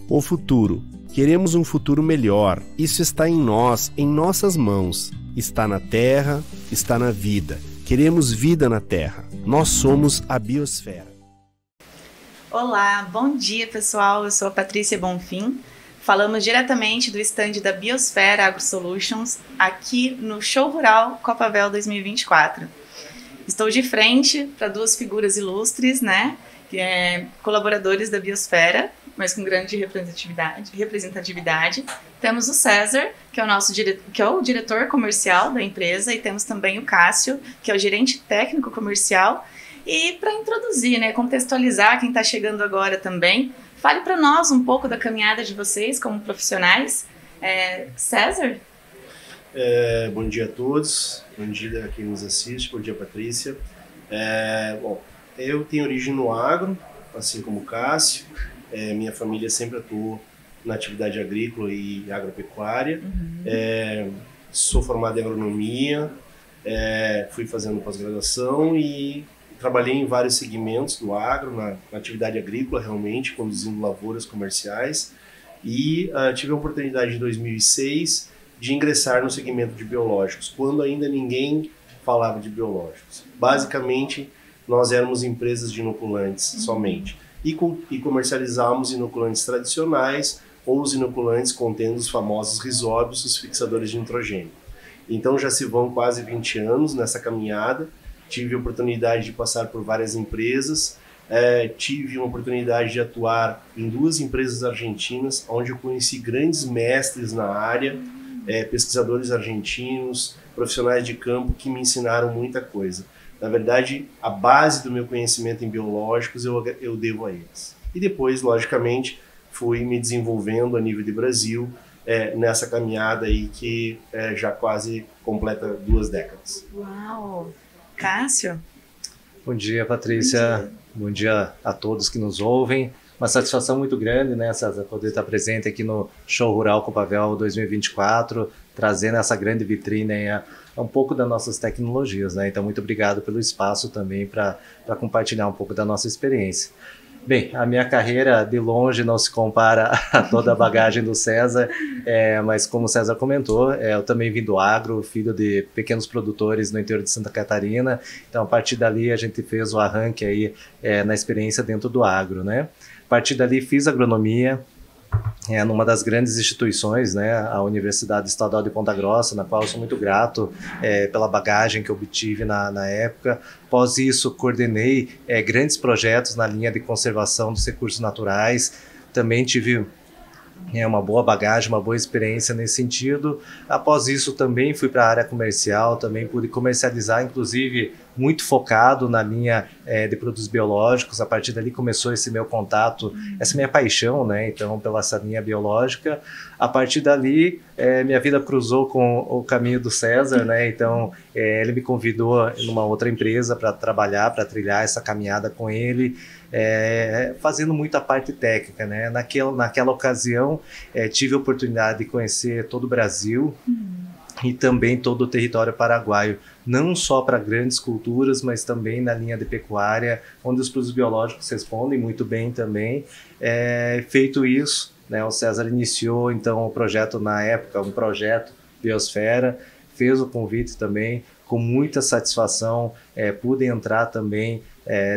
O futuro. Queremos um futuro melhor. Isso está em nós, em nossas mãos. Está na terra, está na vida. Queremos vida na terra. Nós somos a biosfera. Olá, bom dia pessoal, eu sou a Patrícia Bonfim. Falamos diretamente do stand da Biosfera AgroSolutions aqui no Show Rural Copavel 2024. Estou de frente para duas figuras ilustres, né? Colaboradores da Biosfera, mas com grande representatividade. Temos o César, que é o diretor comercial da empresa, e temos também o Cássio, que é o gerente técnico comercial. E para introduzir, né, contextualizar quem está chegando agora também, fale para nós um pouco da caminhada de vocês como profissionais. César? Bom dia a todos, bom dia a quem nos assiste, bom dia Patrícia. Bom, eu tenho origem no agro, assim como o Cássio. Minha família sempre atuou na atividade agrícola e agropecuária. Sou formado em agronomia, fui fazendo pós-graduação e trabalhei em vários segmentos do agro, na atividade agrícola realmente, conduzindo lavouras comerciais. E tive a oportunidade em 2006 de ingressar no segmento de biológicos, quando ainda ninguém falava de biológicos. Basicamente, nós éramos empresas de inoculantes somente. E comercializávamos inoculantes tradicionais ou os inoculantes contendo os famosos rizóbios, os fixadores de nitrogênio. Então já se vão quase 20 anos nessa caminhada. Tive a oportunidade de passar por várias empresas, tive uma oportunidade de atuar em duas empresas argentinas, onde eu conheci grandes mestres na área, pesquisadores argentinos, profissionais de campo que me ensinaram muita coisa. Na verdade, a base do meu conhecimento em biológicos eu devo a eles. E depois, logicamente, fui me desenvolvendo a nível de Brasil, nessa caminhada aí que já quase completa 2 décadas. Uau! Cássio? Bom dia, Patrícia. Bom dia a todos que nos ouvem. Uma satisfação muito grande, né, César, poder estar presente aqui no Show Rural Copavel 2024, trazendo essa grande vitrine aí, um pouco das nossas tecnologias, né? Então, muito obrigado pelo espaço também para compartilhar um pouco da nossa experiência. Bem, a minha carreira de longe não se compara a toda a bagagem do César, mas como o César comentou, eu também vim do agro, filho de pequenos produtores no interior de Santa Catarina, então a partir dali a gente fez o arranque aí na experiência dentro do agro, né? A partir dali fiz agronomia, numa das grandes instituições, né, a Universidade Estadual de Ponta Grossa, na qual eu sou muito grato pela bagagem que eu obtive na época. Após isso, coordenei grandes projetos na linha de conservação dos recursos naturais. Também tive uma boa bagagem, uma boa experiência nesse sentido. Após isso, também fui para a área comercial, também pude comercializar, inclusive muito focado na linha de produtos biológicos. A partir dali começou esse meu contato, essa minha paixão, né? Então, pela essa linha biológica. A partir dali, minha vida cruzou com o caminho do César, né? Então, ele me convidou numa outra empresa para trabalhar, para trilhar essa caminhada com ele, fazendo muita parte técnica, né? Naquela ocasião, tive a oportunidade de conhecer todo o Brasil e também todo o território paraguaio, não só para grandes culturas, mas também na linha de pecuária, onde os produtos biológicos respondem muito bem também. Feito isso, né, o César iniciou então o projeto na época, um projeto Biosfera, fez o convite também, com muita satisfação, pude entrar também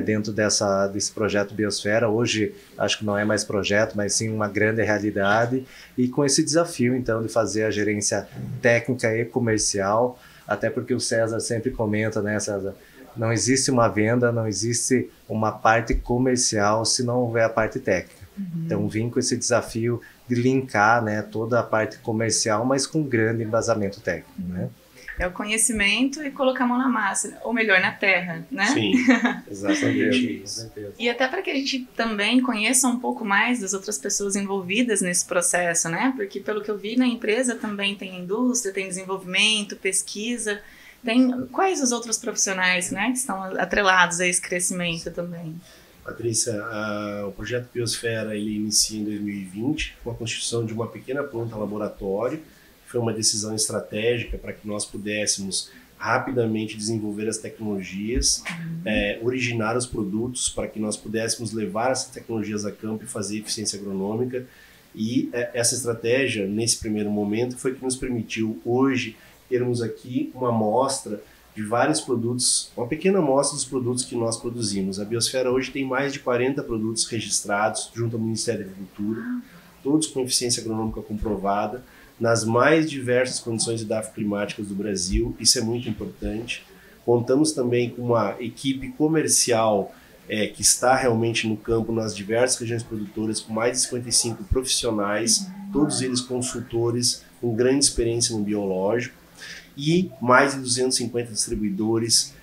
dentro desse projeto Biosfera. Hoje acho que não é mais projeto, mas sim uma grande realidade, e com esse desafio então de fazer a gerência técnica e comercial, até porque o César sempre comenta, né, César, não existe uma venda, não existe uma parte comercial se não houver a parte técnica. Então vim com esse desafio de linkar, né, toda a parte comercial, mas com grande embasamento técnico, né? É o conhecimento e colocar a mão na massa, ou melhor, na terra, né? Sim, exatamente isso. E até para que a gente também conheça um pouco mais das outras pessoas envolvidas nesse processo, né? Porque pelo que eu vi na empresa também tem indústria, tem desenvolvimento, pesquisa, tem quais os outros profissionais, né, que estão atrelados a esse crescimento também? Patrícia, o projeto Biosfera ele inicia em 2020 com a constituição de uma pequena planta laboratório. Foi uma decisão estratégica para que nós pudéssemos rapidamente desenvolver as tecnologias, originar os produtos para que nós pudéssemos levar essas tecnologias a campo e fazer eficiência agronômica. E essa estratégia, nesse primeiro momento, foi que nos permitiu hoje termos aqui uma amostra de vários produtos, uma pequena amostra dos produtos que nós produzimos. A Biosfera hoje tem mais de 40 produtos registrados junto ao Ministério da Agricultura, todos com eficiência agronômica comprovada, nas mais diversas condições edafoclimáticas do Brasil. Isso é muito importante. Contamos também com uma equipe comercial que está realmente no campo nas diversas regiões produtoras, com mais de 55 profissionais, todos eles consultores com grande experiência no biológico, e mais de 250 distribuidores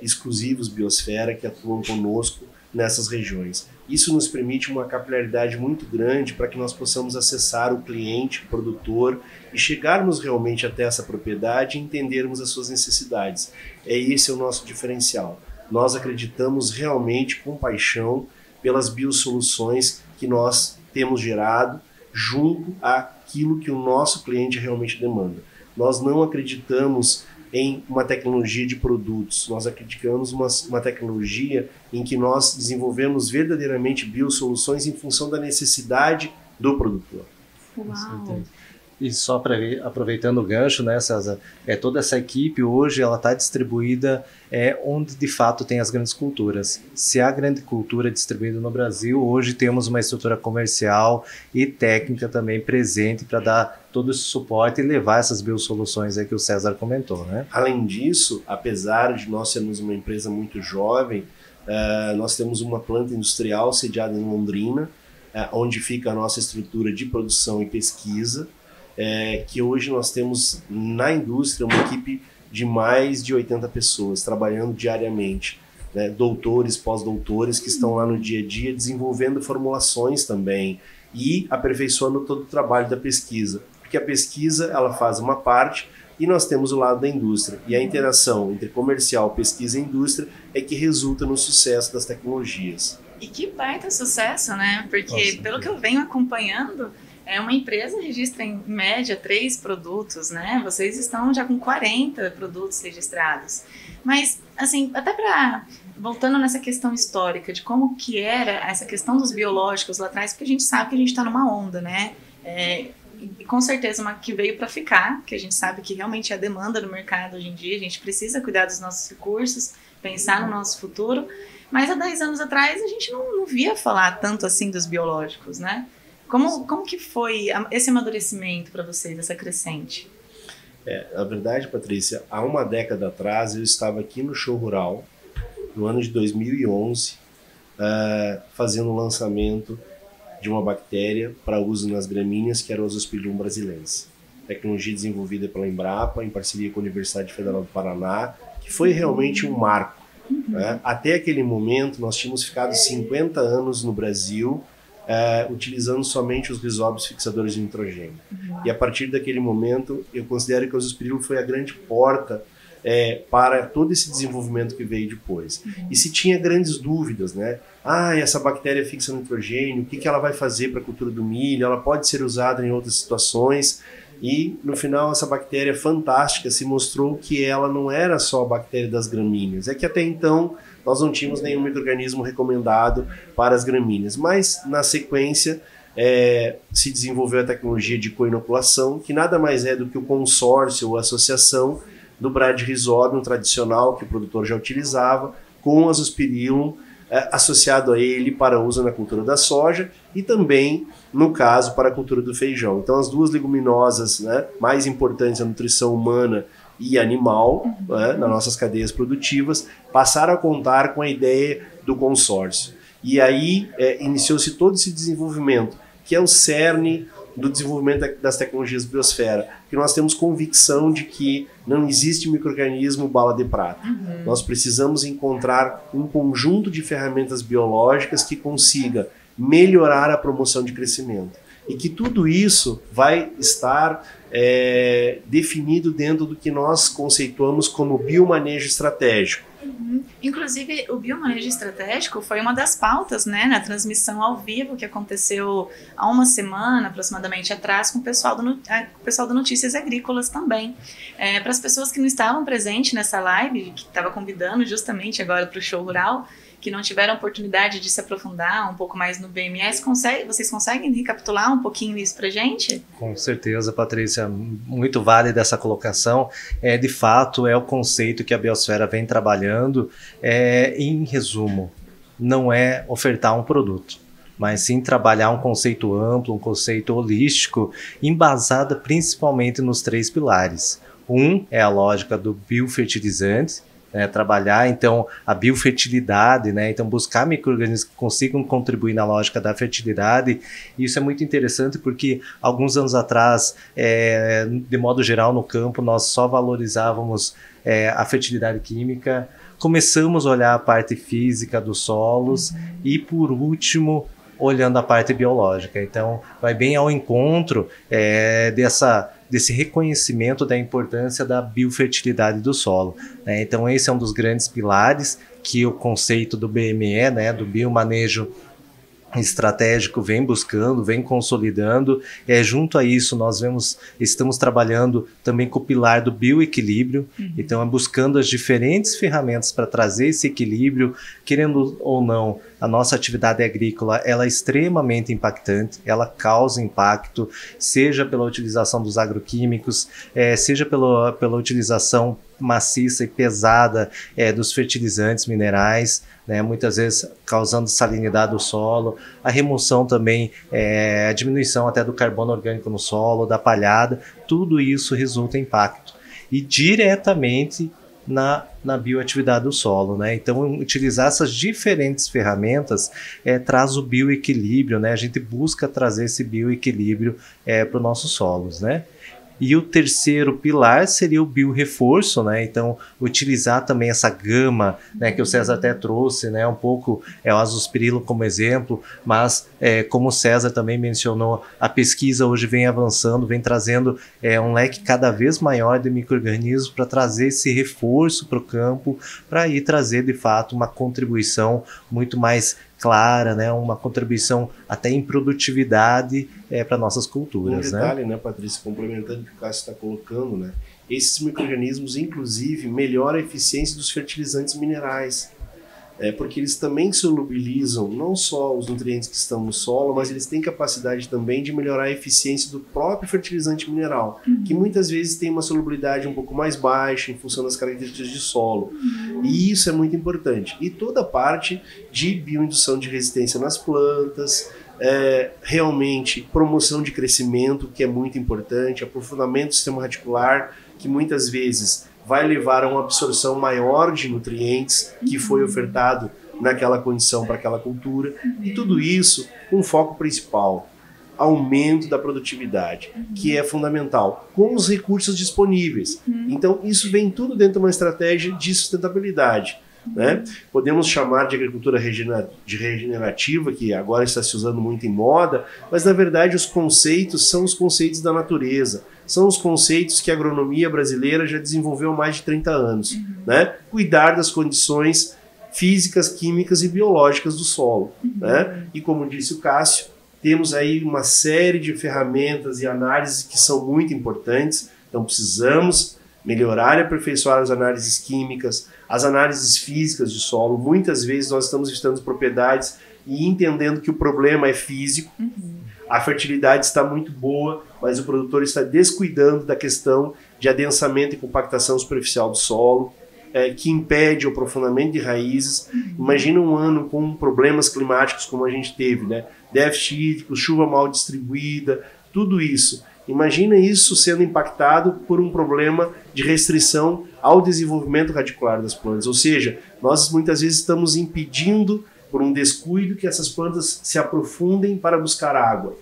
exclusivos Biosfera que atuam conosco nessas regiões. Isso nos permite uma capilaridade muito grande para que nós possamos acessar o cliente, o produtor, e chegarmos realmente até essa propriedade e entendermos as suas necessidades. Esse é o nosso diferencial. Nós acreditamos realmente com paixão pelas biosoluções que nós temos gerado junto àquilo que o nosso cliente realmente demanda. Nós não acreditamos em uma tecnologia de produtos, nós acreditamos uma tecnologia em que nós desenvolvemos verdadeiramente biosoluções em função da necessidade do produtor. Uau! E só aproveitando o gancho, né, César, toda essa equipe hoje ela está distribuída onde de fato tem as grandes culturas. Se há grande cultura distribuída no Brasil, hoje temos uma estrutura comercial e técnica também presente para dar todo esse suporte e levar essas biosoluções aí que o César comentou, né? Além disso, apesar de nós sermos uma empresa muito jovem, nós temos uma planta industrial sediada em Londrina, onde fica a nossa estrutura de produção e pesquisa, que hoje nós temos na indústria uma equipe de mais de 80 pessoas trabalhando diariamente, né? Doutores, pós-doutores que estão lá no dia a dia desenvolvendo formulações também e aperfeiçoando todo o trabalho da pesquisa, porque a pesquisa ela faz uma parte e nós temos o lado da indústria, e a interação entre comercial, pesquisa e indústria é que resulta no sucesso das tecnologias. E que baita sucesso, né? Porque pelo que eu venho acompanhando, uma empresa registra em média 3 produtos, né? Vocês estão já com 40 produtos registrados. Mas, assim, até voltando nessa questão histórica de como que era essa questão dos biológicos lá atrás, porque a gente sabe que a gente está numa onda, né? E com certeza uma que veio para ficar, que a gente sabe que realmente é a demanda do mercado hoje em dia, a gente precisa cuidar dos nossos recursos, pensar no nosso futuro. Mas há 10 anos atrás a gente não via falar tanto assim dos biológicos, né? Como que foi esse amadurecimento para vocês, essa crescente? Na verdade, Patrícia, há uma década atrás eu estava aqui no Show Rural, no ano de 2011, fazendo o lançamento de uma bactéria para uso nas gramíneas, que era o Azospirillum brasilense. Tecnologia desenvolvida pela Embrapa, em parceria com a Universidade Federal do Paraná, que foi realmente um marco. Né? Até aquele momento, nós tínhamos ficado 50 anos no Brasil utilizando somente os rizóbios fixadores de nitrogênio. E a partir daquele momento, eu considero que o Azospirillum foi a grande porta para todo esse desenvolvimento que veio depois. E se tinha grandes dúvidas, né? Essa bactéria fixa nitrogênio, o que ela vai fazer para a cultura do milho? Ela pode ser usada em outras situações? E, no final, essa bactéria fantástica se mostrou que ela não era só a bactéria das gramíneas. É que até então nós não tínhamos nenhum micro-organismo recomendado para as gramíneas. Mas, na sequência, se desenvolveu a tecnologia de co-inoculação, que nada mais é do que o consórcio ou associação do Bradyrhizobium tradicional, que o produtor já utilizava, com o Azospirillum associado a ele para uso na cultura da soja e também, no caso, para a cultura do feijão. Então, as duas leguminosas, né, mais importantes da nutrição humana e animal, né, nas nossas cadeias produtivas, passaram a contar com a ideia do consórcio. E aí iniciou-se todo esse desenvolvimento, que é o cerne do desenvolvimento das tecnologias biosfera, que nós temos convicção de que não existe micro-organismo bala de prata. Nós precisamos encontrar um conjunto de ferramentas biológicas que consiga melhorar a promoção de crescimento. E que tudo isso vai estar definido dentro do que nós conceituamos como biomanejo estratégico. Inclusive, o biomanejo estratégico foi uma das pautas, né, na transmissão ao vivo que aconteceu há uma semana, aproximadamente, atrás, com o pessoal do Notícias Agrícolas também. Para as pessoas que não estavam presentes nessa live, que estava convidando justamente agora para o Show Rural, que não tiveram oportunidade de se aprofundar um pouco mais no BMS, vocês conseguem recapitular um pouquinho isso pra gente? Com certeza, Patrícia, muito válida essa colocação. De fato, é o conceito que a Biosfera vem trabalhando. Em resumo, não é ofertar um produto, mas sim trabalhar um conceito amplo, um conceito holístico, embasado principalmente nos 3 pilares. Um é a lógica do biofertilizante, trabalhar então a biofertilidade, então buscar micro-organismos que consigam contribuir na lógica da fertilidade. E isso é muito interessante porque alguns anos atrás, de modo geral no campo, nós só valorizávamos a fertilidade química, começamos a olhar a parte física dos solos e, por último, olhando a parte biológica. Então, vai bem ao encontro desse reconhecimento da importância da biofertilidade do solo. Então, esse é um dos grandes pilares que o conceito do BME, do biomanejo estratégico, vem buscando, vem consolidando. Junto a isso, nós estamos trabalhando também com o pilar do bioequilíbrio, então buscando as diferentes ferramentas para trazer esse equilíbrio. Querendo ou não, a nossa atividade agrícola ela é extremamente impactante, ela causa impacto, seja pela utilização dos agroquímicos, seja pela utilização maciça e pesada dos fertilizantes minerais, muitas vezes causando salinidade do solo, a remoção também, a diminuição até do carbono orgânico no solo, da palhada, tudo isso resulta em impacto. E diretamente na bioatividade do solo, Então, utilizar essas diferentes ferramentas traz o bioequilíbrio, A gente busca trazer esse bioequilíbrio para os nossos solos, E o terceiro pilar seria o biorreforço, Então, utilizar também essa gama, que o César até trouxe, um pouco o azospirilo como exemplo, mas como o César também mencionou, a pesquisa hoje vem avançando, vem trazendo um leque cada vez maior de micro-organismos para trazer esse reforço para o campo, para ir trazer de fato uma contribuição muito mais clara, uma contribuição até em produtividade para nossas culturas. Um detalhe, Patrícia, complementando o que o Cássio está colocando, esses micro-organismos, inclusive, melhoram a eficiência dos fertilizantes minerais, porque eles também solubilizam não só os nutrientes que estão no solo, mas eles têm capacidade também de melhorar a eficiência do próprio fertilizante mineral, que muitas vezes tem uma solubilidade um pouco mais baixa em função das características de solo. E isso é muito importante. E toda a parte de bioindução de resistência nas plantas, realmente promoção de crescimento, que é muito importante, aprofundamento do sistema radicular, que muitas vezes vai levar a uma absorção maior de nutrientes que foi ofertado naquela condição para aquela cultura. E tudo isso com um foco principal, aumento da produtividade, que é fundamental, com os recursos disponíveis. Então, isso vem tudo dentro de uma estratégia de sustentabilidade. Podemos chamar de agricultura regenerativa, que agora está se usando muito em moda, mas na verdade os conceitos são os conceitos da natureza, são os conceitos que a agronomia brasileira já desenvolveu há mais de 30 anos. Cuidar das condições físicas, químicas e biológicas do solo. E como disse o Cássio, temos aí uma série de ferramentas e análises que são muito importantes, então precisamos melhorar e aperfeiçoar as análises químicas, as análises físicas de solo. Muitas vezes nós estamos visitando propriedades e entendendo que o problema é físico, a fertilidade está muito boa, mas o produtor está descuidando da questão de adensamento e compactação superficial do solo, que impede o aprofundamento de raízes. Imagina um ano com problemas climáticos como a gente teve, déficit hídrico, chuva mal distribuída, tudo isso. Imagina isso sendo impactado por um problema de restrição ao desenvolvimento radicular das plantas. Ou seja, nós muitas vezes estamos impedindo, por um descuido, que essas plantas se aprofundem para buscar água.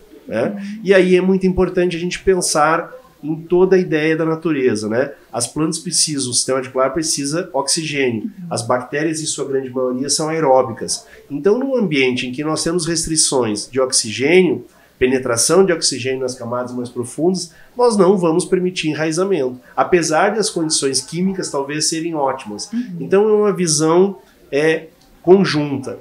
E aí é muito importante a gente pensar em toda a ideia da natureza. As plantas precisam, o sistema radicular precisa oxigênio. As bactérias, em sua grande maioria, são aeróbicas. Então, num ambiente em que nós temos restrições de oxigênio, penetração de oxigênio nas camadas mais profundas, nós não vamos permitir enraizamento, apesar das condições químicas talvez serem ótimas. Então é uma visão conjunta,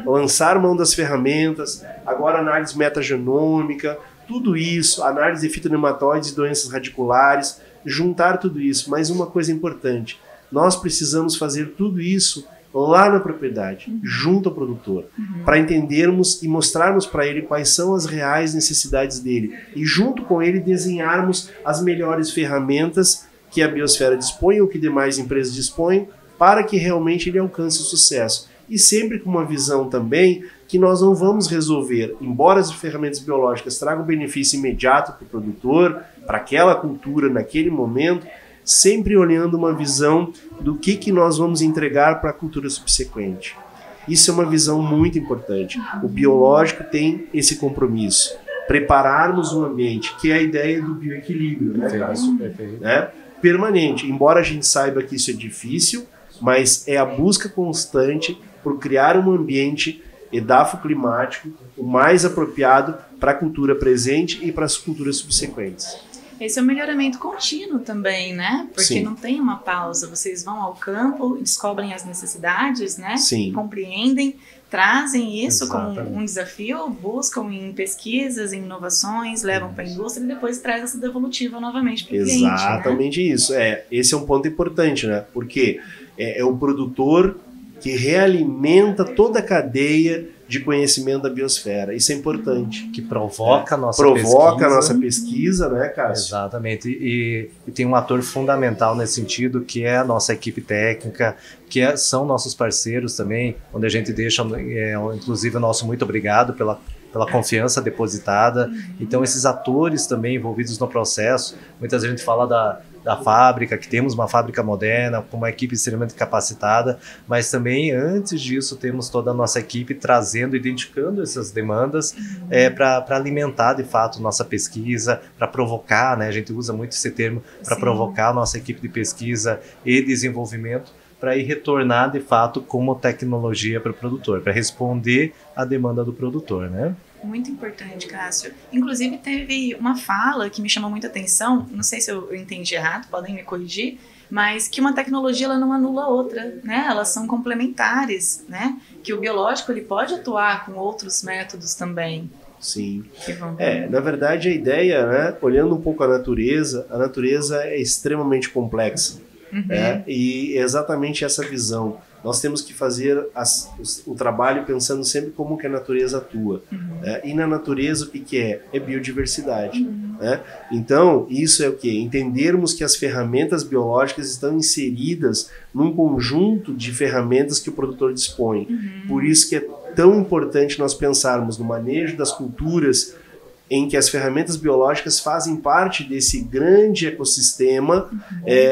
lançar mão das ferramentas, agora análise metagenômica, tudo isso, análise de fitonematóides e doenças radiculares, juntar tudo isso. Mas uma coisa importante, nós precisamos fazer tudo isso lá na propriedade, junto ao produtor, para entendermos e mostrarmos para ele quais são as reais necessidades dele e junto com ele desenharmos as melhores ferramentas que a biosfera dispõe ou que demais empresas dispõem para que realmente ele alcance o sucesso. E sempre com uma visão também que nós não vamos resolver, embora as ferramentas biológicas tragam benefício imediato para o produtor, para aquela cultura naquele momento, sempre olhando uma visão do que nós vamos entregar para a cultura subsequente. Isso é uma visão muito importante. O biológico tem esse compromisso. Prepararmos um ambiente, que é a ideia do bioequilíbrio, né, Cássio? Né? Permanente. Embora a gente saiba que isso é difícil, mas é a busca constante por criar um ambiente edafoclimático o mais apropriado para a cultura presente e para as culturas subsequentes. Esse é um melhoramento contínuo também, né? Porque Sim. não tem uma pausa. Vocês vão ao campo, descobrem as necessidades, né? Sim. Compreendem, trazem isso Exatamente. como um desafio, buscam em pesquisas, em inovações, levam para a indústria e depois traz essa devolutiva novamente para o cliente. Exatamente, né? Isso. Esse é um ponto importante, né? Porque é o produtor que realimenta toda a cadeia de conhecimento da biosfera. Isso é importante. Que provoca a nossa Provoca pesquisa. a nossa pesquisa, né, Cássio? Exatamente. E tem um ator fundamental nesse sentido, que é a nossa equipe técnica, são nossos parceiros também, onde a gente deixa, inclusive, o nosso muito obrigado pela confiança depositada. Então, esses atores também envolvidos no processo, muitas vezes a gente fala da fábrica, que temos uma fábrica moderna, com uma equipe extremamente capacitada, mas também, antes disso, temos toda a nossa equipe trazendo, identificando essas demandas para alimentar, de fato, nossa pesquisa, para provocar, né? A gente usa muito esse termo, para provocar a nossa equipe de pesquisa e desenvolvimento, para ir retornar, de fato, como tecnologia para o produtor, para responder à demanda do produtor, né? Muito importante, Cássio. Inclusive, teve uma fala que me chamou muita atenção, não sei se eu entendi errado, podem me corrigir, mas que uma tecnologia ela não anula a outra, né? Elas são complementares, né? Que o biológico ele pode atuar com outros métodos também. Sim. Na verdade, a ideia, né, olhando um pouco a natureza é extremamente complexa. E é exatamente essa visão. Nós temos que fazer o trabalho pensando sempre como que a natureza atua. E na natureza o que é? É biodiversidade. Então, isso é o quê? Entendermos que as ferramentas biológicas estão inseridas num conjunto de ferramentas que o produtor dispõe. Por isso que é tão importante nós pensarmos no manejo das culturas em que as ferramentas biológicas fazem parte desse grande ecossistema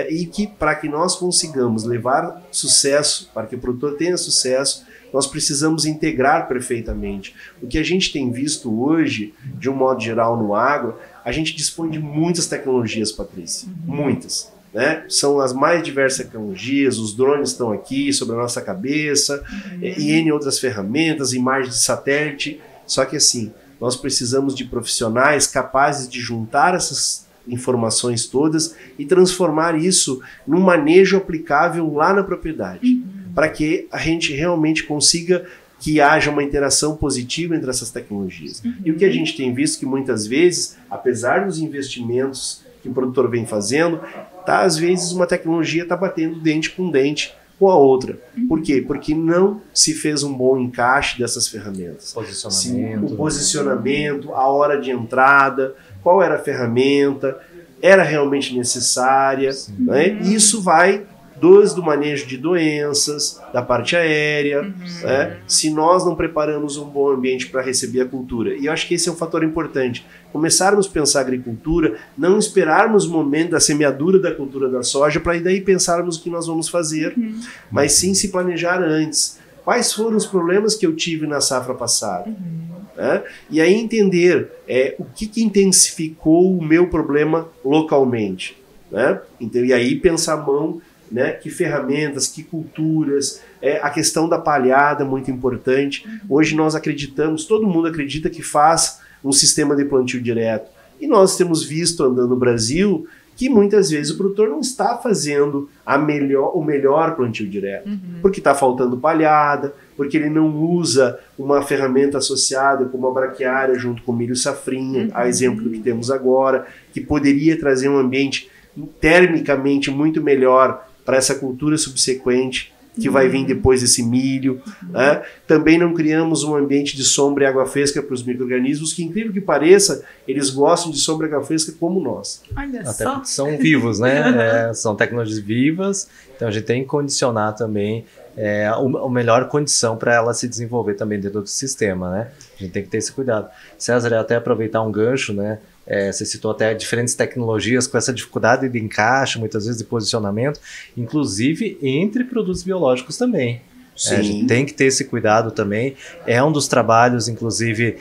e que, para que nós consigamos levar sucesso, para que o produtor tenha sucesso, nós precisamos integrar perfeitamente. O que a gente tem visto hoje, de um modo geral no agro, a gente dispõe de muitas tecnologias, Patrícia, muitas. Né? São as mais diversas tecnologias, os drones estão aqui sobre a nossa cabeça, e N outras ferramentas, imagens de satélite, só que assim, nós precisamos de profissionais capazes de juntar essas informações todas e transformar isso num manejo aplicável lá na propriedade, para que a gente realmente consiga que haja uma interação positiva entre essas tecnologias. E o que a gente tem visto que muitas vezes, apesar dos investimentos que o produtor vem fazendo, às vezes uma tecnologia está batendo dente com dente com a outra. Por quê? Porque não se fez um bom encaixe dessas ferramentas. O posicionamento, a hora de entrada, qual era a ferramenta, era realmente necessária. Né? Isso vai desde o manejo de doenças, da parte aérea, né? Se nós não preparamos um bom ambiente para receber a cultura. E eu acho que esse é um fator importante. Começarmos a pensar a agricultura, não esperarmos o momento da semeadura da cultura da soja para daí pensarmos o que nós vamos fazer, mas sim se planejar antes. Quais foram os problemas que eu tive na safra passada? Né? E aí entender o que intensificou o meu problema localmente. Né? Então, e aí pensar a mão, né, que ferramentas, que culturas, a questão da palhada é muito importante. Hoje nós acreditamos, todo mundo acredita que faz um sistema de plantio direto. E nós temos visto andando no Brasil que muitas vezes o produtor não está fazendo o melhor plantio direto, porque está faltando palhada, porque ele não usa uma ferramenta associada como a braquiária junto com o milho safrinha, a exemplo do que temos agora, que poderia trazer um ambiente termicamente muito melhor para essa cultura subsequente, que vai vir depois desse milho. Né? Também não criamos um ambiente de sombra e água fresca para os micro-organismos, que, incrível que pareça, eles gostam de sombra e água fresca como nós. Olha Até só. porque são vivos, né? São tecnologias vivas, então a gente tem que condicionar também a melhor condição para ela se desenvolver também dentro do sistema, né? A gente tem que ter esse cuidado. César, até aproveitar um gancho, né? Você citou até diferentes tecnologias com essa dificuldade de encaixe, muitas vezes de posicionamento, inclusive entre produtos biológicos também. A gente tem que ter esse cuidado também. É um dos trabalhos, inclusive,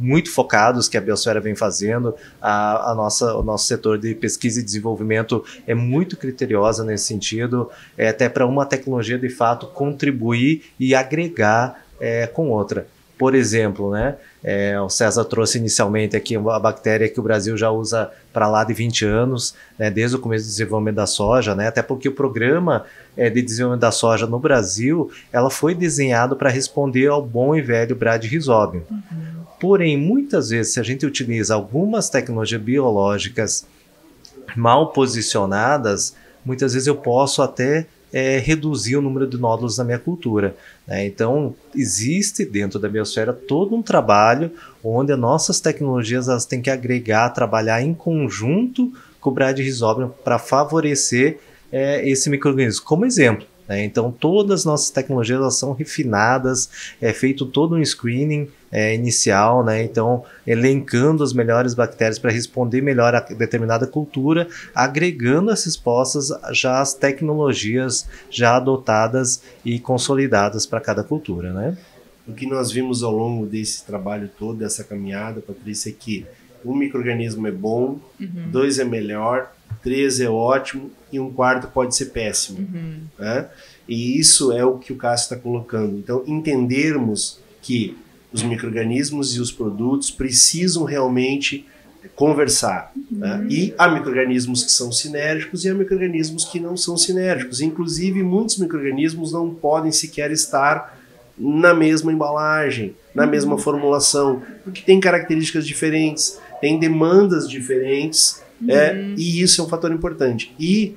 muito focados que a Biosfera vem fazendo. O nosso setor de pesquisa e desenvolvimento é muito criteriosa nesse sentido, até para uma tecnologia, de fato, contribuir e agregar com outra. Por exemplo, né, o César trouxe inicialmente aqui a bactéria que o Brasil já usa para lá de 20 anos, né, desde o começo do desenvolvimento da soja, né, até porque o programa de desenvolvimento da soja no Brasil, ela foi desenhado para responder ao bom e velho Bradyrhizobium. Porém, muitas vezes, se a gente utiliza algumas tecnologias biológicas mal posicionadas, muitas vezes eu posso até reduzir o número de nódulos na minha cultura. Né? Então, existe dentro da biosfera todo um trabalho onde as nossas tecnologias elas têm que agregar, trabalhar em conjunto com o Bradyrhizobium para favorecer esse micro-organismo. Como exemplo, né? Então, todas as nossas tecnologias elas são refinadas, é feito todo um screening inicial, né? Então, elencando as melhores bactérias para responder melhor a determinada cultura, agregando as respostas já às tecnologias já adotadas e consolidadas para cada cultura, né? O que nós vimos ao longo desse trabalho todo, dessa caminhada, Patrícia, é que um micro-organismo é bom, 2 é melhor, 3 é ótimo e um quarto pode ser péssimo. Né? E isso é o que o Cássio está colocando. Então, entendermos que os micro-organismos e os produtos precisam realmente conversar. Né? E há micro-organismos que são sinérgicos e há micro-organismos que não são sinérgicos. Inclusive, muitos micro-organismos não podem sequer estar na mesma embalagem, na mesma formulação, porque tem características diferentes, tem demandas diferentes, e isso é um fator importante. E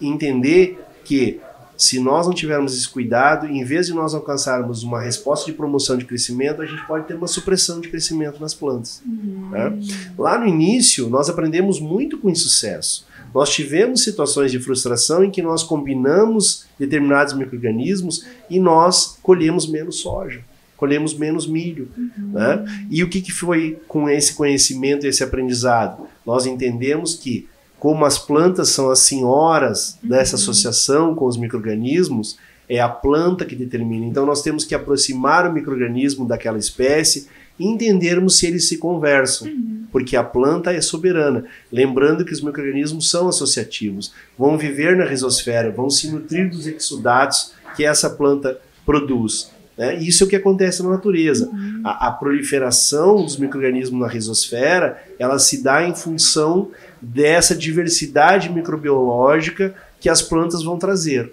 entender que se nós não tivermos esse cuidado, em vez de nós alcançarmos uma resposta de promoção de crescimento, a gente pode ter uma supressão de crescimento nas plantas. Né? Lá no início, nós aprendemos muito com insucesso. Nós tivemos situações de frustração em que nós combinamos determinados micro-organismos e nós colhemos menos soja, colhemos menos milho. Né? E o que foi com esse conhecimento, esse aprendizado? Nós entendemos que, como as plantas são as senhoras dessa associação com os micro-organismos, é a planta que determina. Então nós temos que aproximar o micro-organismo daquela espécie e entendermos se eles se conversam, porque a planta é soberana. Lembrando que os micro-organismos são associativos, vão viver na rizosfera, vão se nutrir dos exudatos que essa planta produz. Né? Isso é o que acontece na natureza. A proliferação dos micro-organismos na rizosfera, ela se dá em função dessa diversidade microbiológica que as plantas vão trazer.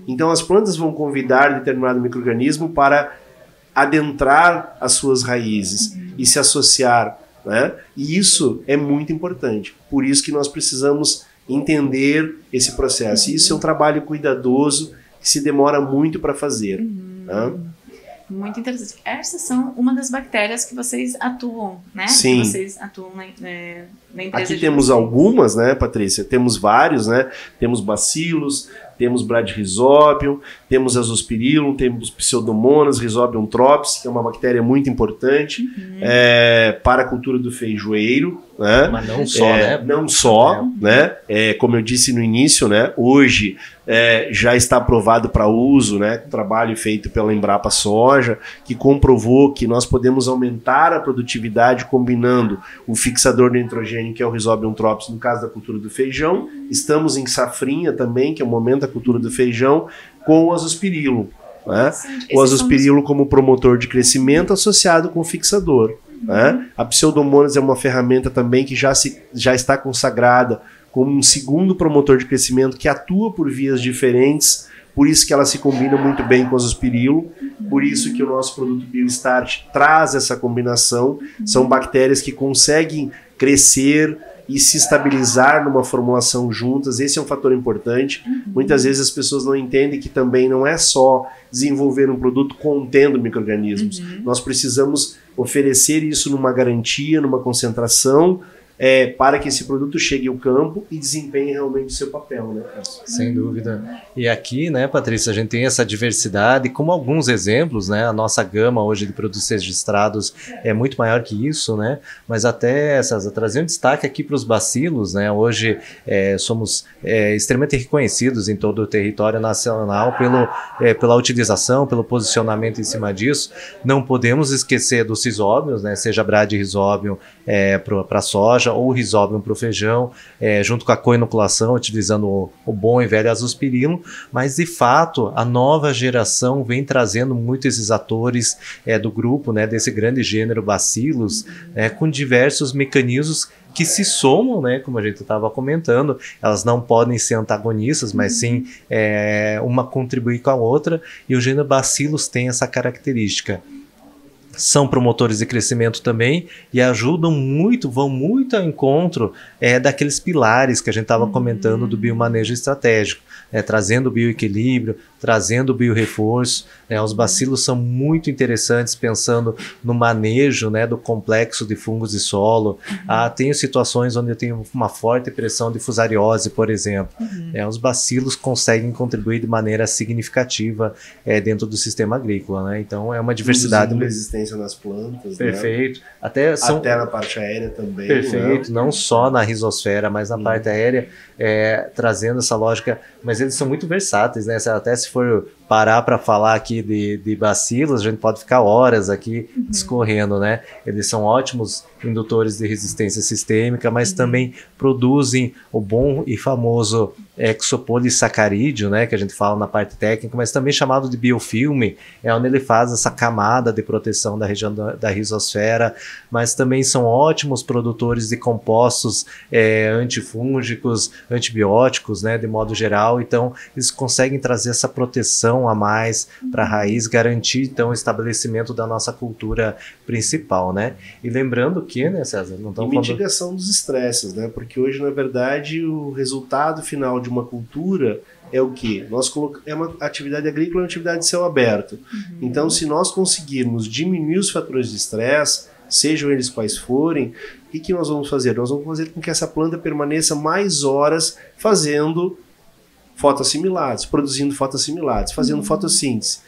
Então as plantas vão convidar determinado micro-organismo para adentrar as suas raízes e se associar. Né? E isso é muito importante. Por isso que nós precisamos entender esse processo. E isso é um trabalho cuidadoso que se demora muito para fazer. Né? Muito interessante. Essas são uma das bactérias que vocês atuam, né? Sim. Que vocês atuam na empresa. Aqui temos algumas, né, Patrícia? Temos vários, né? Temos bacilos, temos Bradyrhizobium, temos Azospirillum, temos Pseudomonas, Rhizobium throps, que é uma bactéria muito importante para a cultura do feijoeiro. Né? Mas não só, né? Não só, né? Como eu disse no início, né? Hoje já está aprovado para uso, né? Trabalho feito pela Embrapa Soja, que comprovou que nós podemos aumentar a produtividade combinando o fixador de nitrogênio, que é o Rhizobium throps, no caso da cultura do feijão. Estamos em safrinha também, que é o momento da cultura do feijão, com o Azospirillum. Né? O Azospirillum como promotor de crescimento associado com o fixador. Né? A Pseudomonas é uma ferramenta também que já está consagrada como um segundo promotor de crescimento que atua por vias diferentes, por isso que ela se combina muito bem com o Azospirillum, por isso que o nosso produto BioStart traz essa combinação. São bactérias que conseguem crescer e se estabilizar numa formulação juntas. Esse é um fator importante. Muitas vezes as pessoas não entendem que também não é só desenvolver um produto contendo micro-organismos. Nós precisamos oferecer isso numa garantia, numa concentração, para que esse produto chegue ao campo e desempenhe realmente o seu papel, né? Sem dúvida. E aqui, né, Patrícia, a gente tem essa diversidade, como alguns exemplos, né? A nossa gama hoje de produtos registrados é muito maior que isso, né? Mas até trazer um destaque aqui para os bacilos, né? Hoje somos extremamente reconhecidos em todo o território nacional pela utilização, pelo posicionamento em cima disso. Não podemos esquecer dos risóbios, né? Seja Bradyrhizobium para a soja, ou Rhizobium para o feijão, junto com a co-inoculação, utilizando o bom e velho azospirilo, mas de fato a nova geração vem trazendo muito esses atores do grupo, né, desse grande gênero Bacillus, com diversos mecanismos que se somam, né, como a gente estava comentando. Elas não podem ser antagonistas, mas sim uma contribuir com a outra, e o gênero Bacillus tem essa característica. São promotores de crescimento também e ajudam muito, vão muito ao encontro daqueles pilares que a gente estava comentando do biomanejo estratégico, trazendo o bioequilíbrio, trazendo o biorreforço. Os bacilos são muito interessantes pensando no manejo, né, do complexo de fungos de solo. Tenho situações onde eu tenho uma forte pressão de fusariose, por exemplo. Os bacilos conseguem contribuir de maneira significativa dentro do sistema agrícola, né? Então é uma diversidade. Resistência nas plantas. Perfeito. Né? Até na parte aérea também. Perfeito. Né? Não só na rizosfera, mas na parte aérea, trazendo essa lógica. Mas eles são muito versáteis, né? Até se for parar para falar aqui de bacilos, a gente pode ficar horas aqui discorrendo, né? Eles são ótimos indutores de resistência sistêmica, mas também produzem o bom e famoso exopolissacarídeo, né? Que a gente fala na parte técnica, mas também chamado de biofilme, onde ele faz essa camada de proteção da região da rizosfera, mas também são ótimos produtores de compostos antifúngicos, antibióticos, né? De modo geral. Então, eles conseguem trazer essa proteção a mais para a raiz, garantir então o estabelecimento da nossa cultura principal, né? E lembrando que, né, César, não estamos falando... mitigação dos estresses, né? Porque hoje, na verdade, o resultado final de uma cultura é o quê? Uma atividade agrícola, é uma atividade de céu aberto. Então, se nós conseguirmos diminuir os fatores de estresse, sejam eles quais forem, o que nós vamos fazer? Nós vamos fazer com que essa planta permaneça mais horas fazendo fotoassimilados, produzindo fotoassimilados, fazendo fotossíntese.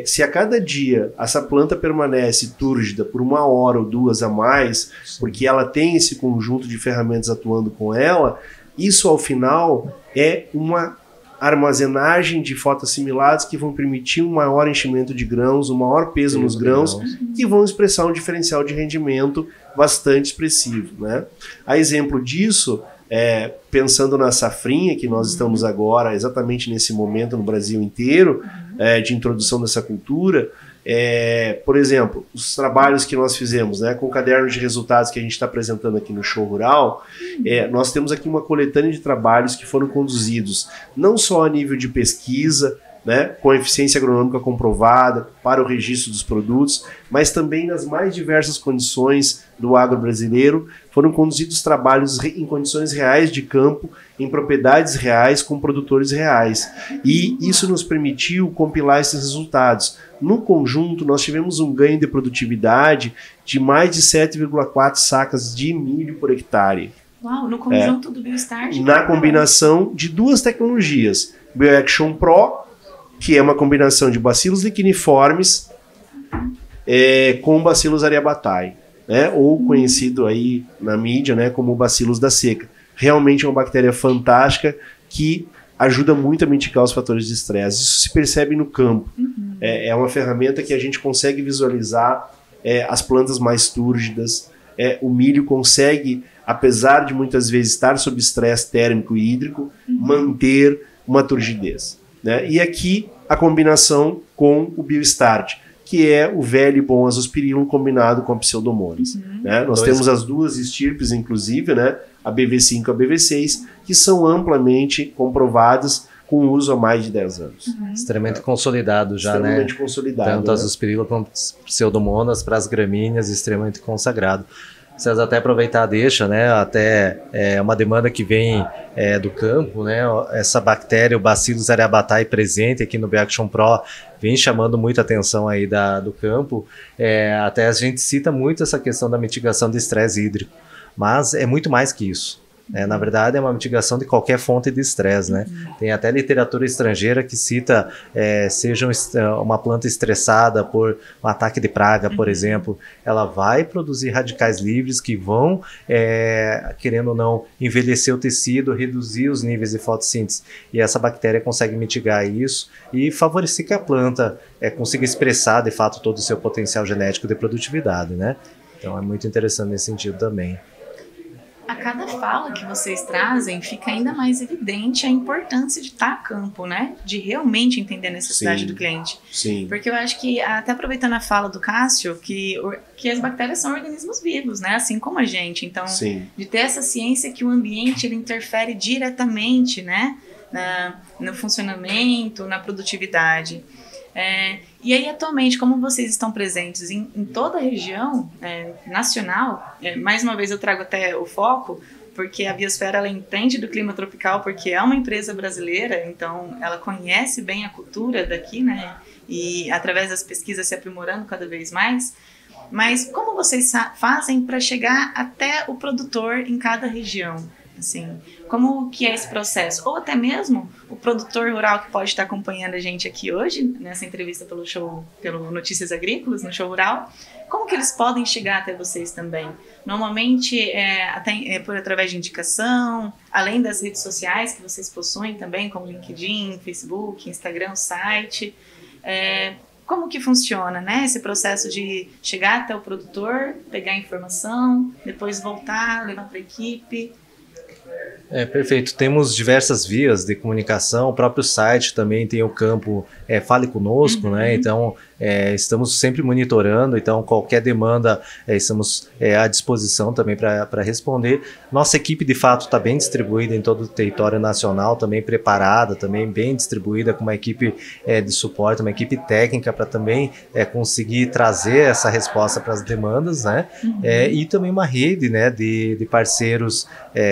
Se a cada dia essa planta permanece túrgida por 1 hora ou 2 a mais, porque ela tem esse conjunto de ferramentas atuando com ela, isso ao final é uma armazenagem de fotoassimilados que vão permitir um maior enchimento de grãos, um maior peso nos grãos, que vão expressar um diferencial de rendimento bastante expressivo, né? A exemplo disso, pensando na safrinha que nós estamos agora, exatamente nesse momento no Brasil inteiro, de introdução dessa cultura, por exemplo, os trabalhos que nós fizemos, né, com o caderno de resultados que a gente está apresentando aqui no Show Rural, nós temos aqui uma coletânea de trabalhos que foram conduzidos não só a nível de pesquisa, né, com eficiência agronômica comprovada para o registro dos produtos, mas também nas mais diversas condições do agro brasileiro. Foram conduzidos trabalhos em condições reais de campo, em propriedades reais, com produtores reais. E isso nos permitiu compilar esses resultados. No conjunto, nós tivemos um ganho de produtividade de mais de 7,4 sacas de milho por hectare. Uau, no conjunto do BioStart? Na combinação de 2 tecnologias, BioAction Pro, que é uma combinação de Bacillus liquiniformes com Bacillus aryabhatae, né, ou conhecido aí na mídia, né, como Bacillus da seca. Realmente é uma bactéria fantástica que ajuda muito a mitigar os fatores de estresse. Isso se percebe no campo. É uma ferramenta que a gente consegue visualizar as plantas mais túrgidas. O milho consegue, apesar de muitas vezes estar sob estresse térmico e hídrico, manter uma turgidez. Né? E aqui a combinação com o BioStart, que é o velho e bom azospirilo combinado com a Pseudomonas. Né? Nós temos as 2 estirpes, inclusive, né? A BV5 e a BV6, que são amplamente comprovadas com uso há mais de 10 anos. Extremamente consolidado já, extremamente né? consolidado. Tanto né? azospirilo quanto Pseudomonas para as gramíneas, extremamente consagrado. César, até aproveitar a deixa, né? Até uma demanda que vem do campo, né? Essa bactéria, o Bacillus aryabhatae presente aqui no Bioaction Pro, vem chamando muita atenção aí do campo. Até a gente cita muito essa questão da mitigação do estresse hídrico, mas é muito mais que isso. Na verdade, é uma mitigação de qualquer fonte de estresse, né? Tem até literatura estrangeira que cita, seja uma planta estressada por um ataque de praga, por exemplo, ela vai produzir radicais livres que vão, querendo ou não, envelhecer o tecido, reduzir os níveis de fotossíntese. E essa bactéria consegue mitigar isso e favorecer que a planta consiga expressar, de fato, todo o seu potencial genético de produtividade, né? Então, é muito interessante nesse sentido também. A cada fala que vocês trazem, fica ainda mais evidente a importância de estar a campo, né? De realmente entender a necessidade do cliente. Sim. Porque eu acho que, até aproveitando a fala do Cássio, que as bactérias são organismos vivos, né? Assim como a gente. Então, de ter essa ciência que o ambiente ele interfere diretamente, né? No funcionamento, na produtividade. E aí, atualmente, como vocês estão presentes em toda a região nacional, mais uma vez eu trago até o foco, porque a Biosfera ela entende do clima tropical, porque é uma empresa brasileira, então ela conhece bem a cultura daqui, né? E através das pesquisas se aprimorando cada vez mais. Mas como vocês fazem para chegar até o produtor em cada região? Assim, como que é esse processo? Ou até mesmo o produtor rural que pode estar acompanhando a gente aqui hoje, nessa entrevista pelo Notícias Agrícolas, no Show Rural, como que eles podem chegar até vocês também? Normalmente, até através de indicação, além das redes sociais que vocês possuem também, como LinkedIn, Facebook, Instagram, site. Como que funciona, né? Esse processo de chegar até o produtor, pegar a informação, depois voltar, levar para a equipe. Perfeito. Temos diversas vias de comunicação, o próprio site também tem o campo Fale Conosco, né? Então, estamos sempre monitorando, então qualquer demanda estamos à disposição também para responder. Nossa equipe, de fato, está bem distribuída em todo o território nacional, também preparada, também bem distribuída com uma equipe de suporte, uma equipe técnica para também conseguir trazer essa resposta para as demandas, né? E também uma rede, né, de parceiros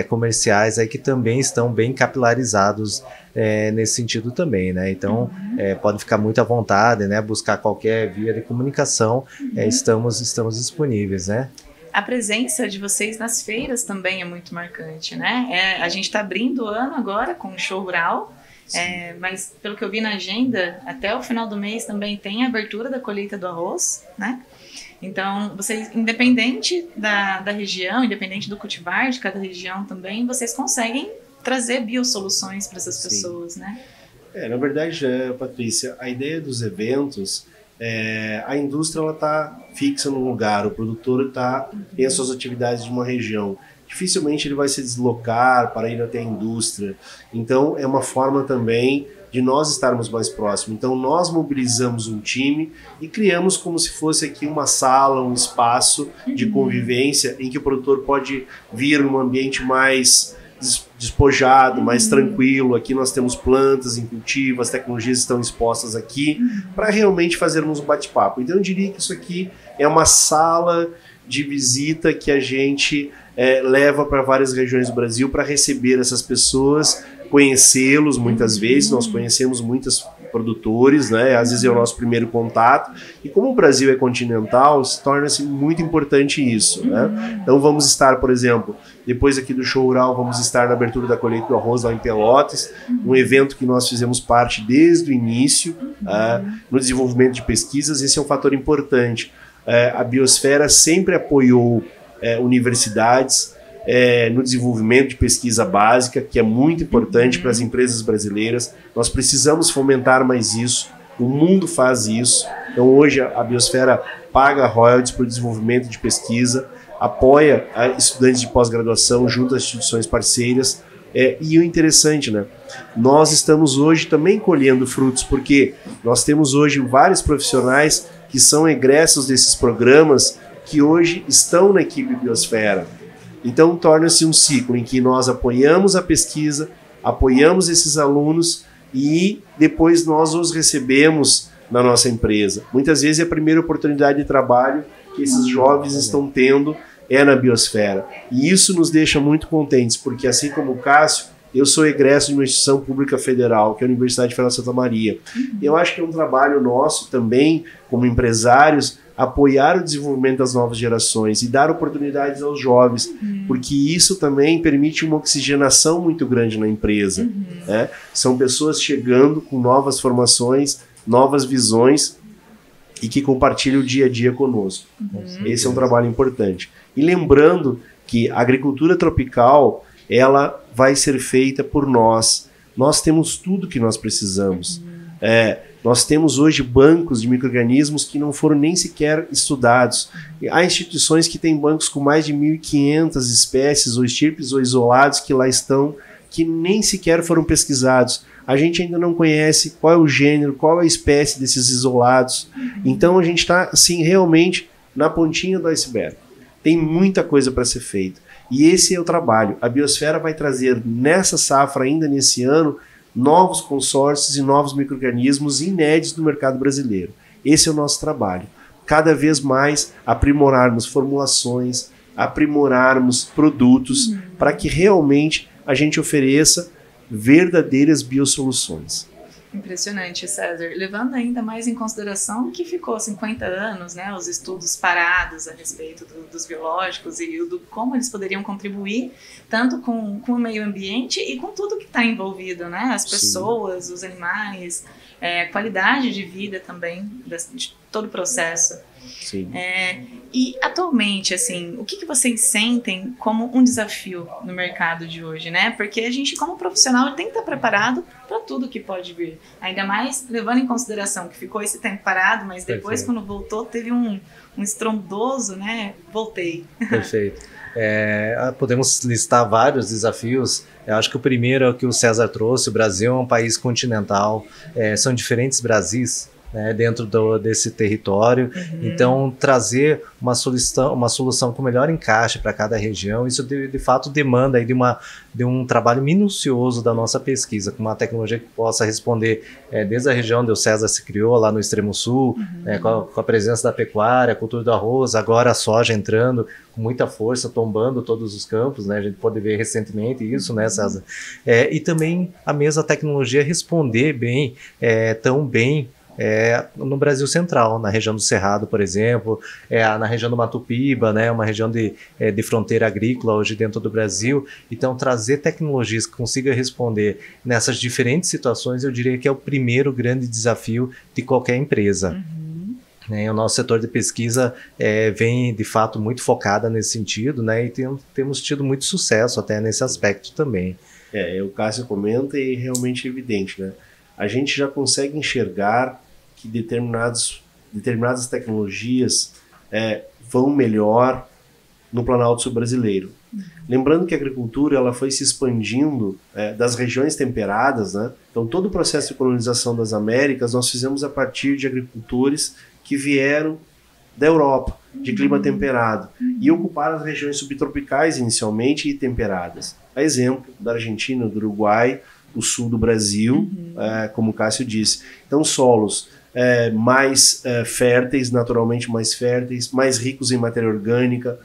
comerciais aí que também estão bem capilarizados nesse sentido também, né? Então, pode ficar muito à vontade, né? Buscar qualquer via de comunicação, estamos disponíveis, né? A presença de vocês nas feiras também é muito marcante, né? A gente está abrindo o ano agora com o Show Rural, mas pelo que eu vi na agenda, até o final do mês também tem a abertura da colheita do arroz, né? Então, vocês, independente da região, independente do cultivar de cada região também, vocês conseguem trazer biosoluções para essas pessoas, né? Na verdade, Patrícia, a ideia dos eventos, a indústria está fixa num lugar, o produtor tem as suas atividades de uma região. Dificilmente ele vai se deslocar para ir até a indústria. Então, é uma forma também de nós estarmos mais próximos. Então, nós mobilizamos um time e criamos como se fosse aqui uma sala, um espaço de convivência em que o produtor pode vir num ambiente mais despojado, mais tranquilo. Aqui nós temos plantas em cultivo, as tecnologias estão expostas aqui para realmente fazermos um bate-papo. Então, eu diria que isso aqui é uma sala de visita que a gente leva para várias regiões do Brasil para receber essas pessoas, conhecê-los muitas vezes. Nós conhecemos muitos produtores, né? Às vezes é o nosso primeiro contato, e como o Brasil é continental, se torna-se muito importante isso, né? Então vamos estar, por exemplo, depois aqui do Show Rural, vamos estar na abertura da colheita do arroz lá em Pelotas, um evento que nós fizemos parte desde o início, no desenvolvimento de pesquisas. Esse é um fator importante. A Biosfera sempre apoiou universidades no desenvolvimento de pesquisa básica, que é muito importante para as empresas brasileiras. Nós precisamos fomentar mais isso, o mundo faz isso. Então hoje a Biosfera paga royalties para o desenvolvimento de pesquisa, apoia estudantes de pós-graduação junto às instituições parceiras. E o interessante, né? Nós estamos hoje também colhendo frutos, porque nós temos hoje vários profissionais que são egressos desses programas, que hoje estão na equipe Biosfera. Então torna-se um ciclo em que nós apoiamos a pesquisa, apoiamos esses alunos e depois nós os recebemos na nossa empresa. Muitas vezes é a primeira oportunidade de trabalho que esses jovens estão tendo é na biosfera. E isso nos deixa muito contentes, porque assim como o Cássio, eu sou egresso de uma instituição pública federal, que é a Universidade Federal de Santa Maria. Eu acho que é um trabalho nosso também, como empresários, apoiar o desenvolvimento das novas gerações e dar oportunidades aos jovens, porque isso também permite uma oxigenação muito grande na empresa. Né? São pessoas chegando com novas formações, novas visões e que compartilham o dia a dia conosco. Esse é um trabalho importante. E lembrando que a agricultura tropical, ela vai ser feita por nós. Nós temos tudo que nós precisamos. Nós temos hoje bancos de micro-organismos que não foram nem sequer estudados. Há instituições que têm bancos com mais de 1.500 espécies ou estirpes ou isolados que lá estão, que nem sequer foram pesquisados. A gente ainda não conhece qual é o gênero, qual é a espécie desses isolados. Então a gente está assim, realmente na pontinha do iceberg. Tem muita coisa para ser feita. E esse é o trabalho. A biosfera vai trazer nessa safra, ainda nesse ano, novos consórcios e novos micro-organismos inéditos no mercado brasileiro. Esse é o nosso trabalho. Cada vez mais aprimorarmos formulações, aprimorarmos produtos para que realmente a gente ofereça verdadeiras biosoluções. Impressionante, César. Levando ainda mais em consideração que ficou 50 anos, né, os estudos parados a respeito dos biológicos e do como eles poderiam contribuir tanto com o meio ambiente e com tudo que está envolvido, né, as pessoas, Sim. os animais, qualidade de vida também, de todo o processo. Sim. E atualmente, assim, o que vocês sentem como um desafio no mercado de hoje, né? Porque a gente, como profissional, tem que estar preparado para tudo que pode vir. Ainda mais levando em consideração que ficou esse tempo parado, mas depois, quando voltou, teve um estrondoso, né? Voltei. Perfeito. Podemos listar vários desafios. Eu acho que o primeiro é o que o César trouxe. O Brasil é um país continental, são diferentes Brasis, né, dentro desse território. Então trazer uma solução com melhor encaixe para cada região, isso de fato demanda aí de um trabalho minucioso da nossa pesquisa, com uma tecnologia que possa responder desde a região onde o César se criou, lá no extremo sul, com a presença da pecuária, a cultura do arroz, agora a soja entrando com muita força, tombando todos os campos, né? A gente pode ver recentemente isso, né, César? E também a mesma tecnologia responder bem, tão bem, no Brasil Central, na região do Cerrado, por exemplo, na região do Mato Piba, né, uma região de fronteira agrícola hoje dentro do Brasil. Então, trazer tecnologias que consigam responder nessas diferentes situações, eu diria que é o primeiro grande desafio de qualquer empresa. O nosso setor de pesquisa vem, de fato, muito focada nesse sentido, né, e temos tido muito sucesso até nesse aspecto também. O Cássio comenta e é realmente evidente, né? A gente já consegue enxergar que determinadas tecnologias vão melhor no Planalto Sul brasileiro. Lembrando que a agricultura ela foi se expandindo das regiões temperadas, né? Então todo o processo de colonização das Américas nós fizemos a partir de agricultores que vieram da Europa, de clima temperado, e ocuparam as regiões subtropicais inicialmente e temperadas. A exemplo da Argentina, do Uruguai, o sul do Brasil, como o Cássio disse. Então, solos mais férteis, naturalmente mais férteis, mais ricos em matéria orgânica,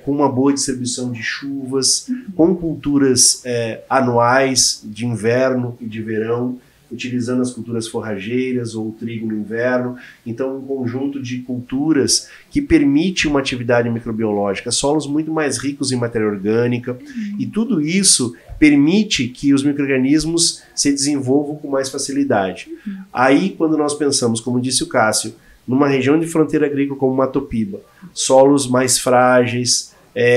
com uma boa distribuição de chuvas, com culturas anuais de inverno e de verão, utilizando as culturas forrageiras ou o trigo no inverno. Então, um conjunto de culturas que permite uma atividade microbiológica, solos muito mais ricos em matéria orgânica, e tudo isso permite que os micro-organismos se desenvolvam com mais facilidade. Aí, quando nós pensamos, como disse o Cássio, numa região de fronteira agrícola como Mato Piba, solos mais frágeis,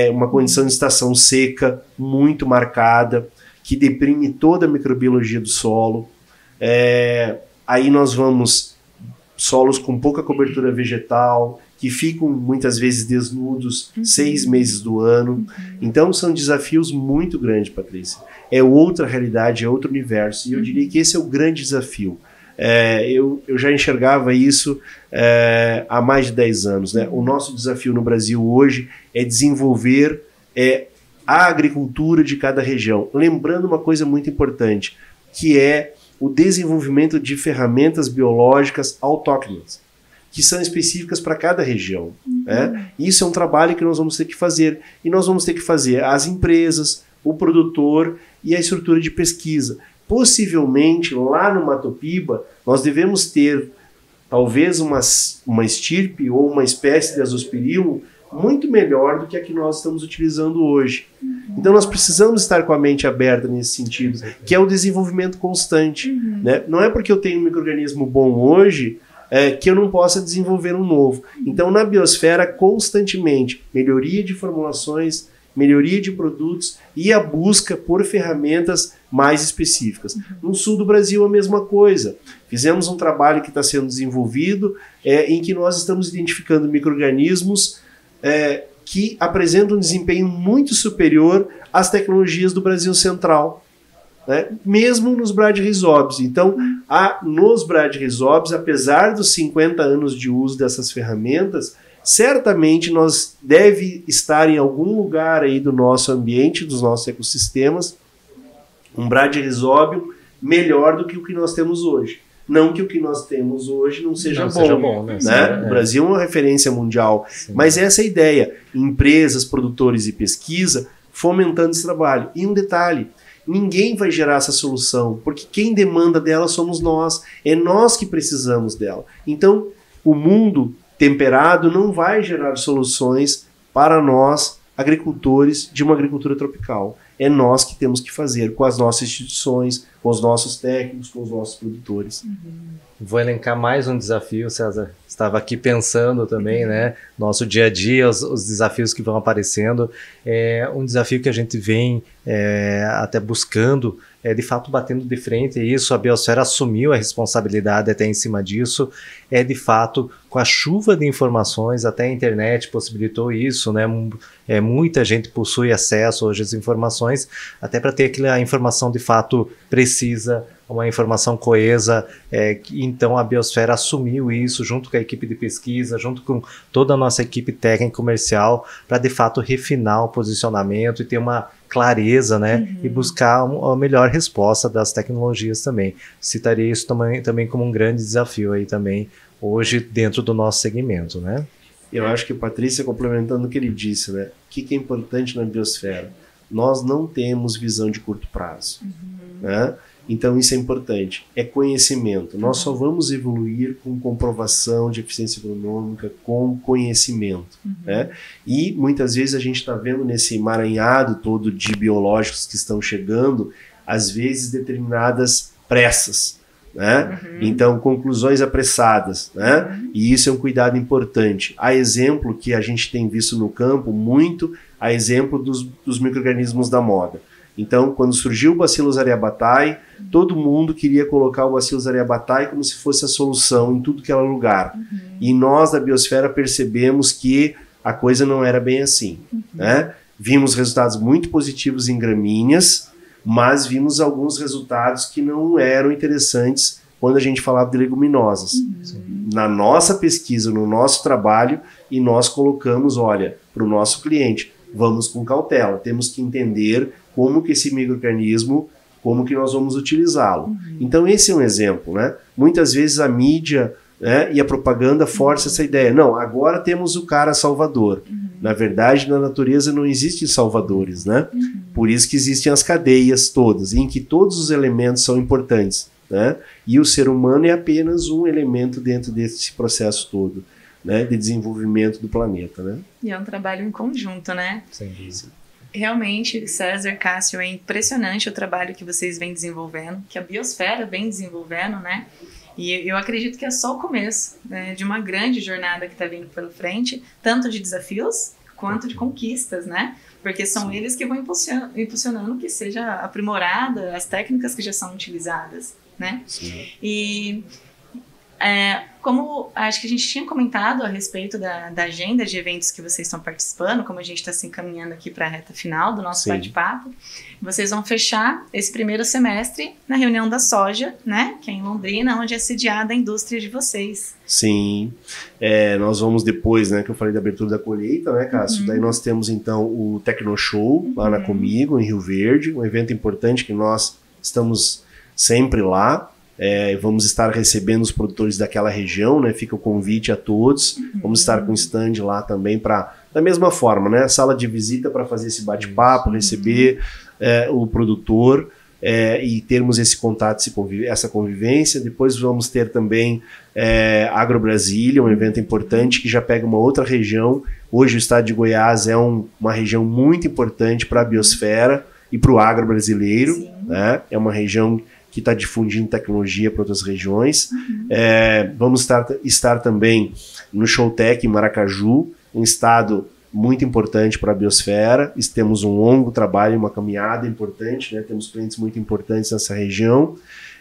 uma condição de estação seca muito marcada, que deprime toda a microbiologia do solo. Aí nós vamos solos com pouca cobertura vegetal, que ficam muitas vezes desnudos 6 meses do ano. Então são desafios muito grandes, Patrícia. É outra realidade, é outro universo. E eu diria que esse é o grande desafio. Eu já enxergava isso há mais de 10 anos, né? O nosso desafio no Brasil hoje é desenvolver a agricultura de cada região. Lembrando uma coisa muito importante, que é o desenvolvimento de ferramentas biológicas autóctones, que são específicas para cada região. né? Isso é um trabalho que nós vamos ter que fazer. E nós vamos ter que fazer as empresas, o produtor e a estrutura de pesquisa. Possivelmente, lá no Mato Piba, nós devemos ter talvez uma estirpe ou uma espécie de Azospirillum muito melhor do que a que nós estamos utilizando hoje. Então nós precisamos estar com a mente aberta nesse sentido, que é o desenvolvimento constante. Né? Não é porque eu tenho um micro-organismo bom hoje que eu não possa desenvolver um novo. Então na biosfera, constantemente, melhoria de formulações, melhoria de produtos e a busca por ferramentas mais específicas. No sul do Brasil, a mesma coisa. Fizemos um trabalho que está sendo desenvolvido em que nós estamos identificando micro-organismos que apresentam um desempenho muito superior às tecnologias do Brasil Central, né? Mesmo nos Bradyrhizobes. Então, nos Bradyrhizobes, apesar dos 50 anos de uso dessas ferramentas, certamente nós deve estar em algum lugar aí do nosso ambiente, dos nossos ecossistemas, um Bradyrhizobium melhor do que o que nós temos hoje. Não que o que nós temos hoje não seja bom, né? O Brasil é uma referência mundial, mas essa é a ideia. Empresas, produtores e pesquisa fomentando esse trabalho. E um detalhe, ninguém vai gerar essa solução, porque quem demanda dela somos nós, é nós que precisamos dela. Então, o mundo temperado não vai gerar soluções para nós, agricultores de uma agricultura tropical. É nós que temos que fazer com as nossas instituições, com os nossos técnicos, com os nossos produtores. Vou elencar mais um desafio, César. Estava aqui pensando também, né? Nosso dia a dia, os desafios que vão aparecendo. É um desafio que a gente vem até buscando, de fato batendo de frente, e isso a biosfera assumiu a responsabilidade até em cima disso, de fato, com a chuva de informações, até a internet possibilitou isso, né? Muita gente possui acesso hoje às informações, até para ter aquela informação de fato precisa, uma informação coesa, então a biosfera assumiu isso junto com a equipe de pesquisa, junto com toda a nossa equipe técnica e comercial, para de fato refinar o posicionamento e ter uma clareza, né, e buscar a melhor resposta das tecnologias também. Citaria isso também como um grande desafio aí também, hoje, dentro do nosso segmento, né? Eu acho que, Patrícia, complementando o que ele disse, né, o que é importante na biosfera? Nós não temos visão de curto prazo, né? Então isso é importante, é conhecimento. Nós só vamos evoluir com comprovação de eficiência agronômica, com conhecimento. Né? E muitas vezes a gente está vendo nesse emaranhado todo de biológicos que estão chegando, às vezes determinadas pressas. Né? Então, conclusões apressadas. Né? E isso é um cuidado importante. Há exemplo que a gente tem visto no campo, muito a exemplo dos micro-organismos da moda. Então, quando surgiu o Bacillus aryabhatae, todo mundo queria colocar o Bacillus aryabhatae como se fosse a solução em tudo que era lugar. E nós, da biosfera, percebemos que a coisa não era bem assim. Né? Vimos resultados muito positivos em gramíneas, mas vimos alguns resultados que não eram interessantes quando a gente falava de leguminosas. Na nossa pesquisa, no nosso trabalho, e nós colocamos, olha, para o nosso cliente, vamos com cautela, temos que entender como que esse micro-organismo, como que nós vamos utilizá-lo. Então esse é um exemplo, né? Muitas vezes a mídia, né, e a propaganda força essa ideia. Não, agora temos o cara salvador. Na verdade, na natureza não existem salvadores, né? Por isso que existem as cadeias todas, em que todos os elementos são importantes, né? E o ser humano é apenas um elemento dentro desse processo todo, né, de desenvolvimento do planeta, né? E é um trabalho em conjunto, né? Sem dúvida. Realmente, César, Cássio, é impressionante o trabalho que vocês vêm desenvolvendo, que a biosfera vem desenvolvendo, né? E eu acredito que é só o começo, né, de uma grande jornada que está vindo pela frente, tanto de desafios quanto de conquistas, né? Porque são eles que vão impulsionando que seja aprimorada as técnicas que já são utilizadas, né? E como acho que a gente tinha comentado a respeito da agenda de eventos que vocês estão participando, como a gente está se encaminhando aqui para a reta final do nosso bate-papo, vocês vão fechar esse primeiro semestre na reunião da soja, né, que é em Londrina, onde é sediada a indústria de vocês. Sim, nós vamos depois, né, que eu falei da abertura da colheita, né, Cássio? Daí nós temos então o Tecnoshow lá na Comigo, em Rio Verde, um evento importante que nós estamos sempre lá. Vamos estar recebendo os produtores daquela região, né? Fica o convite a todos. Vamos estar com stand lá também da mesma forma, né? Sala de visita para fazer esse bate-papo, receber o produtor e termos esse contato, essa convivência. Depois vamos ter também Agro Brasília, um evento importante que já pega uma outra região. Hoje o estado de Goiás é uma região muito importante para a biosfera e para o agro brasileiro, né? É uma região que está difundindo tecnologia para outras regiões. Vamos estar também no Showtech em Maracaju, um estado muito importante para a biosfera. Temos um longo trabalho, uma caminhada importante, né? Temos clientes muito importantes nessa região.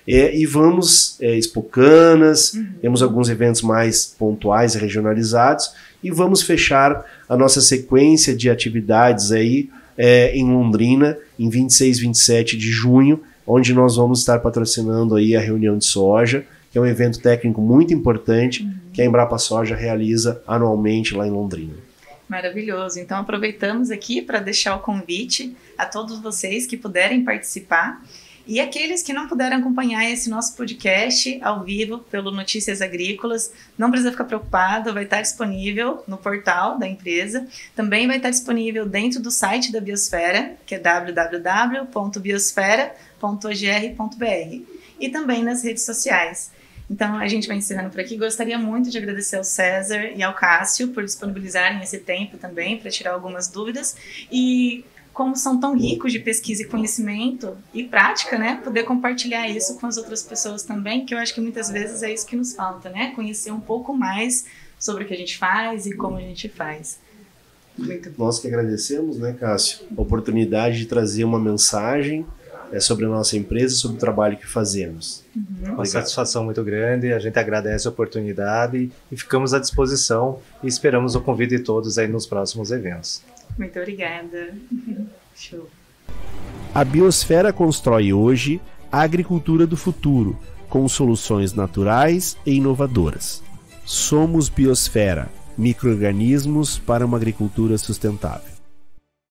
E vamos Expocanas, temos alguns eventos mais pontuais e regionalizados, e vamos fechar a nossa sequência de atividades aí em Londrina, em 26 e 27 de junho, onde nós vamos estar patrocinando aí a reunião de soja, que é um evento técnico muito importante que a Embrapa Soja realiza anualmente lá em Londrina. Maravilhoso. Então aproveitamos aqui para deixar o convite a todos vocês que puderem participar e aqueles que não puderam acompanhar esse nosso podcast ao vivo pelo Notícias Agrícolas, não precisa ficar preocupado, vai estar disponível no portal da empresa, também vai estar disponível dentro do site da Biosfera, que é www.biosfera.ogr.br, e também nas redes sociais. Então a gente vai encerrando por aqui. Gostaria muito de agradecer ao César e ao Cássio por disponibilizarem esse tempo também para tirar algumas dúvidas e, como são tão ricos de pesquisa e conhecimento e prática, né, poder compartilhar isso com as outras pessoas também, que eu acho que muitas vezes é isso que nos falta, né, conhecer um pouco mais sobre o que a gente faz e como a gente faz. Muito bom. Nós que agradecemos, né, Cássio, a oportunidade de trazer uma mensagem sobre a nossa empresa, sobre o trabalho que fazemos. Uma satisfação muito grande, a gente agradece a oportunidade e ficamos à disposição e esperamos o convite de todos aí nos próximos eventos. Muito obrigada. Show. A Biosfera constrói hoje a agricultura do futuro, com soluções naturais e inovadoras. Somos Biosfera, micro-organismos para uma agricultura sustentável.